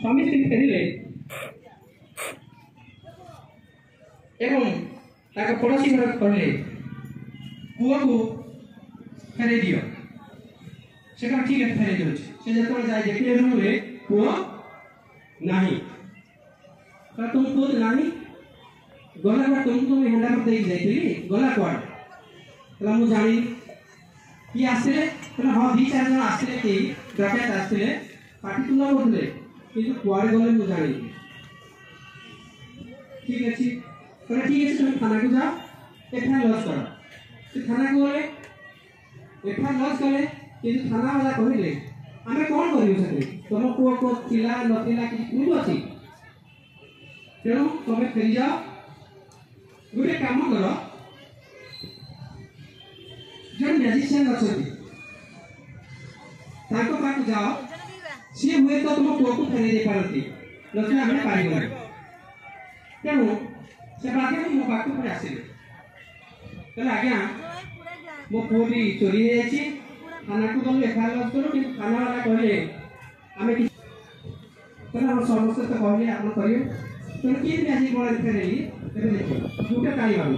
स्वामी स्त्री फेरिले एवं ताका पड़ोसी घर कहले पुआ को फेरे दियो से कहा ठीक है फेरे दियो से जतों जाय देखले रूम रे पुआ नहीं का तुम खुद नहीं गला का तुम हेंडा कर दे जाइली गला कोड तला मु जानी कि आसले तला हां दी चार जन आसले के डकैत आसले पार्टी तुला बोलले किंतु कुआरे गले मु जानी ठीक है तला ठीक है तुम थाना को जाओ एफआईआर लॉन्च करो से थाना को गले एफआईआर लॉन्च कले किंतु थाना वाला कहले हमें कौन करियो सके तुम पुआ को थिला नथिला कि कुछ अछि तेणु तुम फेरी जाओ गोटे काम कर जो मैजिशियन अच्छी जाओ सी हुए तो तुम पुआ को फेरे दे पारती नथिले आम पार तेणु से बात मो पाक पर आसिले आज्ञा मो पुओ भी चोरी हो जाए थाना को गलु एफआईआर लॉन्च करो कि थाना वाला कहले आम समस्त तो कहले आप करियो तेणु किए मैजिक बड़ा फेरेली देखिए दुटा काली बाबू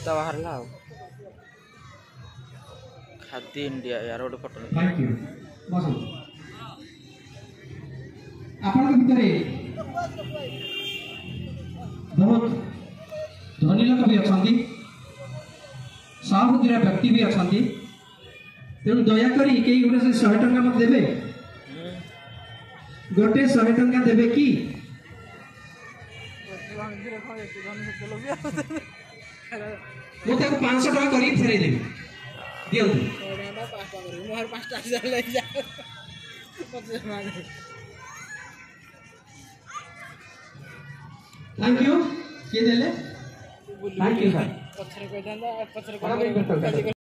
बाहर ला खाद्य इंडिया यार गोटे फोटो थैंक यू बस आपन के भितरे बहुत धनी लोक भी अछंती साहुदिरा व्यक्ति भी अछंती तेणु दया करी के गोटे 100 टंका मत देबे गोटे 100 टंका देबे की वो ताको 500 टका करी फेरे देबे दियो मोहर 5000 ले जा 50 माने थैंक यू के देले थैंक यू सर पछरे कोइ दांदा पछरे